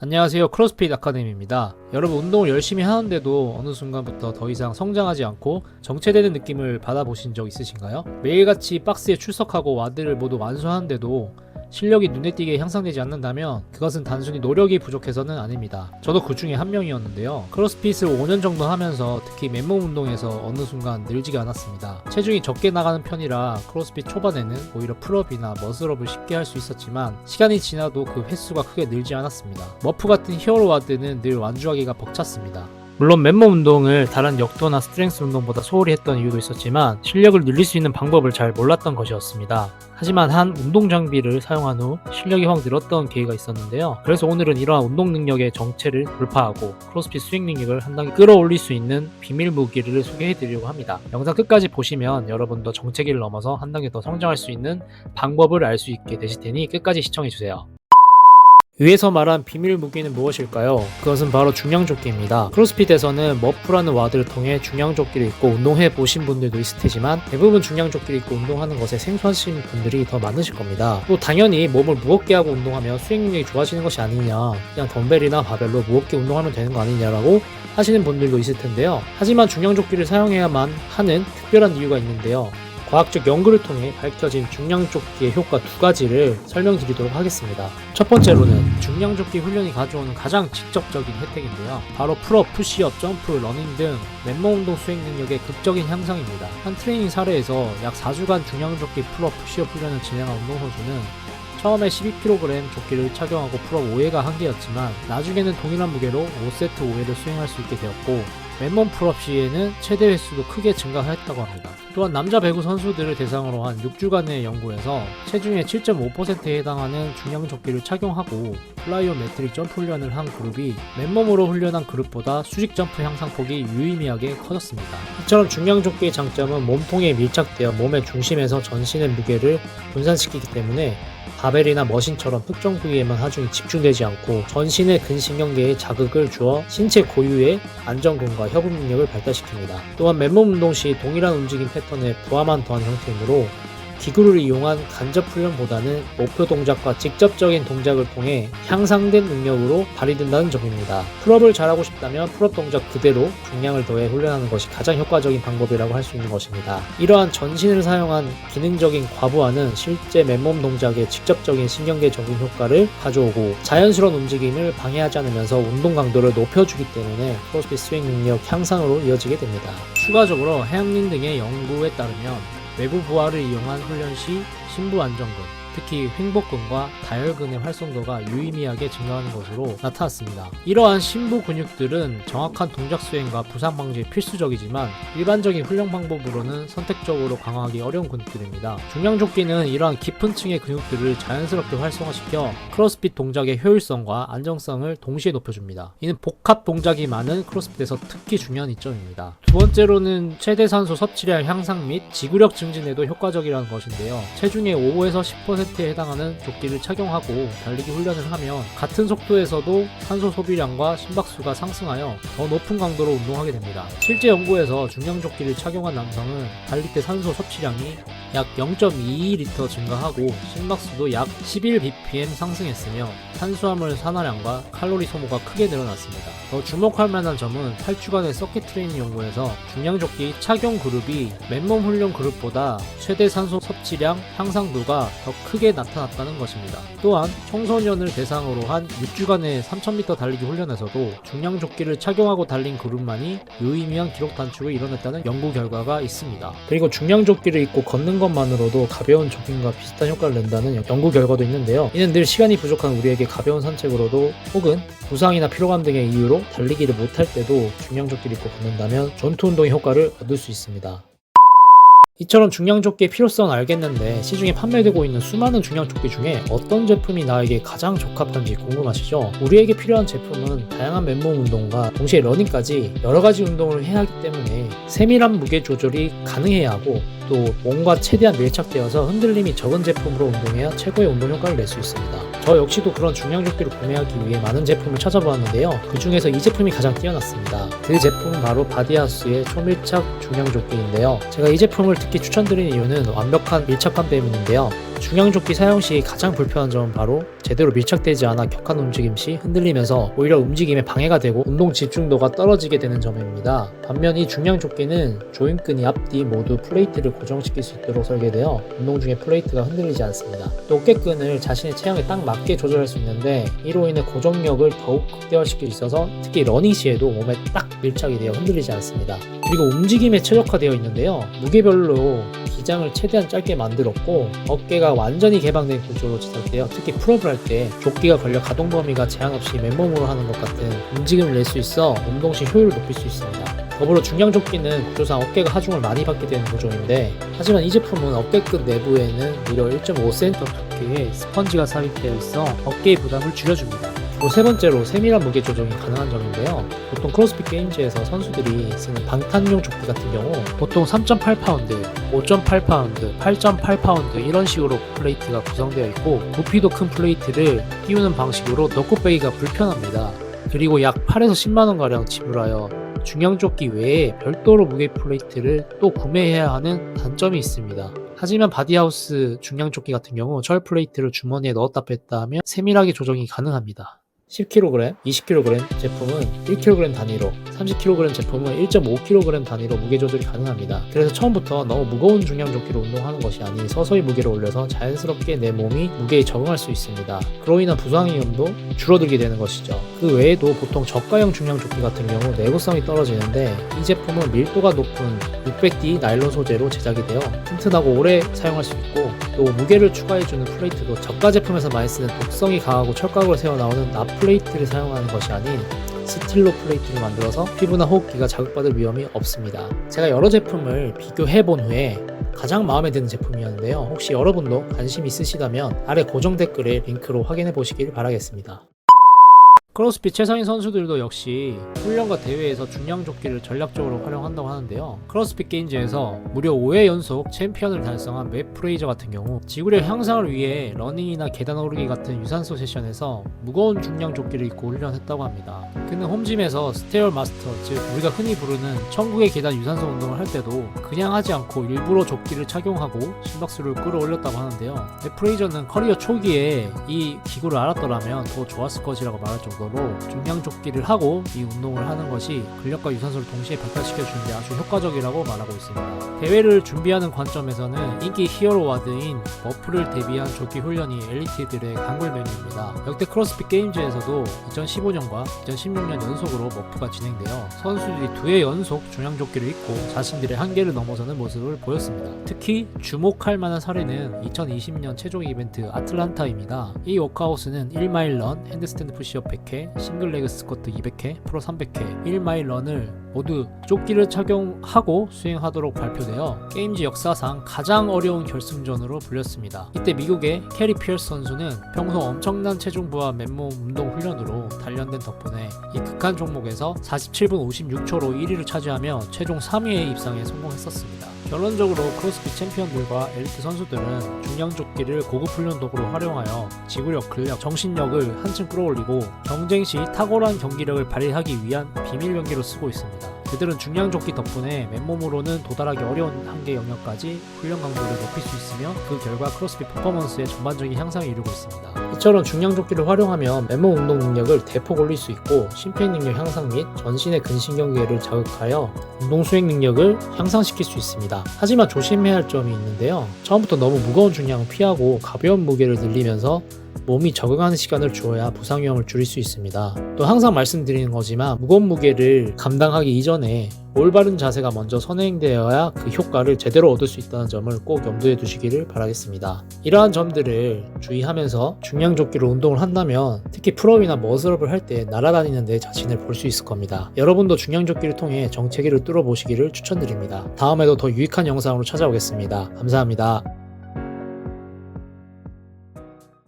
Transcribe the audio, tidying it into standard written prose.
안녕하세요. 크로스핏 아카데미입니다. 여러분 운동을 열심히 하는데도 어느 순간부터 더 이상 성장하지 않고 정체되는 느낌을 받아보신 적 있으신가요? 매일같이 박스에 출석하고 와드를 모두 완수하는데도 실력이 눈에 띄게 향상되지 않는다면 그것은 단순히 노력이 부족해서는 아닙니다. 저도 그 중에 한 명이었는데요. 크로스핏을 5년 정도 하면서 특히 맨몸 운동에서 어느 순간 늘지가 않았습니다. 체중이 적게 나가는 편이라 크로스핏 초반에는 오히려 풀업이나 머슬업을 쉽게 할 수 있었지만 시간이 지나도 그 횟수가 크게 늘지 않았습니다. 머프 같은 히어로 와드는 늘 완주하기가 벅찼습니다. 물론 맨몸 운동을 다른 역도나 스트렝스 운동보다 소홀히 했던 이유도 있었지만 실력을 늘릴 수 있는 방법을 잘 몰랐던 것이었습니다. 하지만 한 운동 장비를 사용한 후 실력이 확 늘었던 계기가 있었는데요. 그래서 오늘은 이러한 운동 능력의 정체를 돌파하고 크로스핏 수행 능력을 한 단계 끌어올릴 수 있는 비밀 무기를 소개해드리려고 합니다. 영상 끝까지 보시면 여러분도 정체기를 넘어서 한 단계 더 성장할 수 있는 방법을 알 수 있게 되실 테니 끝까지 시청해주세요. 위에서 말한 비밀 무기는 무엇일까요? 그것은 바로 중량조끼입니다. 크로스핏에서는 머프라는 와드를 통해 중량조끼를 입고 운동해 보신 분들도 있을 테지만 대부분 중량조끼를 입고 운동하는 것에 생소하신 분들이 더 많으실 겁니다. 또 당연히 몸을 무겁게 하고 운동하면 수행 능력이 좋아지는 것이 아니냐, 그냥 덤벨이나 바벨로 무겁게 운동하면 되는 거 아니냐라고 하시는 분들도 있을 텐데요. 하지만 중량조끼를 사용해야만 하는 특별한 이유가 있는데요. 과학적 연구를 통해 밝혀진 중량조끼의 효과 두 가지를 설명드리도록 하겠습니다. 첫 번째로는 중량조끼 훈련이 가져오는 가장 직접적인 혜택인데요. 바로 풀업, 푸시업, 점프, 러닝 등 맨몸 운동 수행 능력의 극적인 향상입니다. 한 트레이닝 사례에서 약 4주간 중량조끼 풀업, 푸시업 훈련을 진행한 운동선수는 처음에 12kg 조끼를 착용하고 풀업 5회가 한계였지만 나중에는 동일한 무게로 5세트 5회를 수행할 수 있게 되었고 맨몸 풀업 시에는 최대 횟수도 크게 증가했다고 합니다. 또한 남자 배구 선수들을 대상으로 한 6주간의 연구에서 체중의 7.5%에 해당하는 중량조끼를 착용하고 플라이오메트릭 점프 훈련을 한 그룹이 맨몸으로 훈련한 그룹보다 수직 점프 향상폭이 유의미하게 커졌습니다. 이처럼 중량조끼의 장점은 몸통에 밀착되어 몸의 중심에서 전신의 무게를 분산시키기 때문에 바벨이나 머신처럼 특정 부위에만 하중이 집중되지 않고 전신의 근신경계에 자극을 주어 신체 고유의 안정감과 협응 능력을 발달시킵니다. 또한 맨몸 운동 시 동일한 움직임 패턴에 부하만 더한 형태이므로 기구를 이용한 간접 훈련보다는 목표 동작과 직접적인 동작을 통해 향상된 능력으로 발휘된다는 점입니다. 풀업을 잘하고 싶다면 풀업 동작 그대로 중량을 더해 훈련하는 것이 가장 효과적인 방법이라고 할 수 있는 것입니다. 이러한 전신을 사용한 기능적인 과부하는 실제 맨몸 동작의 직접적인 신경계 적응 효과를 가져오고 자연스러운 움직임을 방해하지 않으면서 운동 강도를 높여주기 때문에 크로스핏 수행 능력 향상으로 이어지게 됩니다. 추가적으로 해양린 등의 연구에 따르면 외부 부하를 이용한 훈련 시 심부 안정근, 특히 횡복근과 다혈근의 활성도가 유의미하게 증가하는 것으로 나타났습니다. 이러한 심부 근육들은 정확한 동작 수행과 부상 방지에 필수적이지만 일반적인 훈련 방법으로는 선택적으로 강화하기 어려운 근육들입니다. 중량조끼는 이러한 깊은 층의 근육들을 자연스럽게 활성화시켜 크로스핏 동작의 효율성과 안정성을 동시에 높여줍니다. 이는 복합 동작이 많은 크로스핏에서 특히 중요한 이점입니다. 두 번째로는 최대 산소 섭취량 향상 및 지구력 증진에도 효과적이라는 것인데요. 체중의 5에서 10%에 해당하는 조끼를 착용하고 달리기 훈련을 하면 같은 속도에서도 산소 소비량과 심박수가 상승하여 더 높은 강도로 운동하게 됩니다. 실제 연구에서 중량조끼를 착용한 남성은 달릴 때 산소 섭취량이 약 0.22L 증가하고 심박수도 약 11bpm 상승했으며 탄수화물 산화량과 칼로리 소모가 크게 늘어났습니다. 더 주목할 만한 점은 8주간의 서킷 트레이닝 연구에서 중량조끼 착용 그룹이 맨몸 훈련 그룹보다 최대 산소 섭취량 향상도가 더 크게 나타났다는 것입니다. 또한 청소년을 대상으로 한 6주간의 3000m 달리기 훈련에서도 중량조끼를 착용하고 달린 그룹만이 유의미한 기록 단축을 이뤄냈다는 연구 결과가 있습니다. 그리고 중량조끼를 입고 걷는 것만으로도 가벼운 조깅과 비슷한 효과를 낸다는 연구 결과도 있는데요. 이는 늘 시간이 부족한 우리에게 가벼운 산책으로도 혹은 부상이나 피로감 등의 이유로 달리기를 못할 때도 중량조끼를 입고 걷는다면 전투 운동의 효과를 얻을 수 있습니다. 이처럼 중량조끼의 필요성은 알겠는데 시중에 판매되고 있는 수많은 중량조끼 중에 어떤 제품이 나에게 가장 적합한지 궁금하시죠? 우리에게 필요한 제품은 다양한 맨몸 운동과 동시에 러닝까지 여러가지 운동을 해야 하기 때문에 세밀한 무게 조절이 가능해야 하고 또 몸과 최대한 밀착되어서 흔들림이 적은 제품으로 운동해야 최고의 운동 효과를 낼 수 있습니다. 저 역시도 그런 중량조끼를 구매하기 위해 많은 제품을 찾아보았는데요. 그 중에서 이 제품이 가장 뛰어났습니다. 그 제품은 바로 바디하우스의 초밀착 중량조끼인데요. 제가 이 제품을 특히 추천드리는 이유는 완벽한 밀착감 때문인데요. 중량조끼 사용 시 가장 불편한 점은 바로 제대로 밀착되지 않아 격한 움직임 시 흔들리면서 오히려 움직임에 방해가 되고 운동 집중도가 떨어지게 되는 점입니다. 반면 이 중량조끼는 조임끈이 앞뒤 모두 플레이트를 고정시킬 수 있도록 설계되어 운동 중에 플레이트가 흔들리지 않습니다. 또 어깨끈을 자신의 체형에 딱 맞게 조절할 수 있는데 이로 인해 고정력을 더욱 극대화시킬 수 있어서 특히 러닝 시에도 몸에 딱 밀착이 되어 흔들리지 않습니다. 그리고 움직임에 최적화되어 있는데요. 무게별로 기장을 최대한 짧게 만들었고 어깨가 완전히 개방된 구조로 제작되어 특히 풀업을 할 때 조끼가 걸려 가동 범위가 제한 없이 맨몸으로 하는 것 같은 움직임을 낼 수 있어 운동 시 효율을 높일 수 있습니다. 더불어 중량조끼는 구조상 어깨가 하중을 많이 받게 되는 구조인데 하지만 이 제품은 어깨끝 내부에는 무려 1.5cm 두께의 스펀지가 삽입되어 있어 어깨의 부담을 줄여줍니다. 그리고 세 번째로 세밀한 무게 조정이 가능한 점인데요. 보통 크로스핏 게임즈에서 선수들이 쓰는 방탄용 조끼 같은 경우 보통 3.8파운드, 5.8파운드, 8.8파운드 이런 식으로 플레이트가 구성되어 있고 부피도 큰 플레이트를 띄우는 방식으로 넣고 빼기가 불편합니다. 그리고 약 8에서 10만원가량 지불하여 중량조끼 외에 별도로 무게 플레이트를 또 구매해야 하는 단점이 있습니다. 하지만 바디하우스 중량조끼 같은 경우 철 플레이트를 주머니에 넣었다 뺐다 하면 세밀하게 조정이 가능합니다. 10kg, 20kg 제품은 1kg 단위로, 30kg 제품은 1.5kg 단위로 무게 조절이 가능합니다. 그래서 처음부터 너무 무거운 중량조끼로 운동하는 것이 아닌 서서히 무게를 올려서 자연스럽게 내 몸이 무게에 적응할 수 있습니다. 그로 인한 부상 위험도 줄어들게 되는 것이죠. 그 외에도 보통 저가형 중량조끼 같은 경우 내구성이 떨어지는데 이 제품은 밀도가 높은 600D 나일론 소재로 제작이 되어 튼튼하고 오래 사용할 수 있고 또 무게를 추가해주는 플레이트도 저가 제품에서 많이 쓰는 독성이 강하고 철각으로 새어나오는 납 플레이트를 사용하는 것이 아닌 스틸로 플레이트를 만들어서 피부나 호흡기가 자극받을 위험이 없습니다. 제가 여러 제품을 비교해본 후에 가장 마음에 드는 제품이었는데요. 혹시 여러분도 관심 있으시다면 아래 고정 댓글에 링크로 확인해 보시길 바라겠습니다. 크로스핏 최상위 선수들도 역시 훈련과 대회에서 중량조끼를 전략적으로 활용한다고 하는데요. 크로스핏 게임즈에서 무려 5회 연속 챔피언을 달성한 맷 프레이저 같은 경우 지구력 향상을 위해 러닝이나 계단 오르기 같은 유산소 세션에서 무거운 중량조끼를 입고 훈련했다고 합니다. 그는 홈짐에서 스테어 마스터, 즉 우리가 흔히 부르는 천국의 계단 유산소 운동을 할 때도 그냥 하지 않고 일부러 조끼를 착용하고 심박수를 끌어올렸다고 하는데요. 맷 프레이저는 커리어 초기에 이 기구를 알았더라면 더 좋았을 것이라고 말할 정도로 중량조끼를 하고 이 운동을 하는 것이 근력과 유산소를 동시에 발달시켜주는 데 아주 효과적이라고 말하고 있습니다. 대회를 준비하는 관점에서는 인기 히어로 와드인 머프를 대비한 조끼 훈련이 엘리트들의 단골 메뉴입니다. 역대 크로스핏 게임즈에서도 2015년과 2016년 연속으로 머프가 진행되어 선수들이 2회 연속 중량조끼를 입고 자신들의 한계를 넘어서는 모습을 보였습니다. 특히 주목할 만한 사례는 2020년 최종 이벤트 아틀란타입니다. 이 워크아웃은 1마일 런, 핸드스탠드 푸시업 100회, 싱글레그 스쿼트 200회, 프로 300회, 1마일 런을 모두 조끼를 착용하고 수행하도록 발표되어 게임즈 역사상 가장 어려운 결승전으로 불렸습니다. 이때 미국의 캐리 피어스 선수는 평소 엄청난 체중부와 맨몸 운동 훈련으로 단련된 덕분에 이 극한 종목에서 47분 56초로 1위를 차지하며 최종 3위에 입상에 성공했었습니다. 결론적으로 크로스핏 챔피언들과 엘리트 선수들은 중량조끼를 고급 훈련 도구로 활용하여 지구력, 근력, 정신력을 한층 끌어올리고 경쟁 시 탁월한 경기력을 발휘하기 위한 비밀 병기로 쓰고 있습니다. 그들은 중량조끼 덕분에 맨몸으로는 도달하기 어려운 한계 영역까지 훈련 강도를 높일 수 있으며 그 결과 크로스핏 퍼포먼스의 전반적인 향상에 이르고 있습니다. 이처럼 중량조끼를 활용하면 맨몸 운동 능력을 대폭 올릴 수 있고 심폐 능력 향상 및 전신의 근신경계를 자극하여 운동 수행 능력을 향상시킬 수 있습니다. 하지만 조심해야 할 점이 있는데요. 처음부터 너무 무거운 중량을 피하고 가벼운 무게를 늘리면서 몸이 적응하는 시간을 주어야 부상 위험을 줄일 수 있습니다. 또 항상 말씀드리는 거지만 무거운 무게를 감당하기 이전에 올바른 자세가 먼저 선행되어야 그 효과를 제대로 얻을 수 있다는 점을 꼭 염두에 두시기를 바라겠습니다. 이러한 점들을 주의하면서 중량조끼로 운동을 한다면 특히 풀업이나 머슬업을 할 때 날아다니는 내 자신을 볼 수 있을 겁니다. 여러분도 중량조끼를 통해 정체기를 뚫어보시기를 추천드립니다. 다음에도 더 유익한 영상으로 찾아오겠습니다. 감사합니다.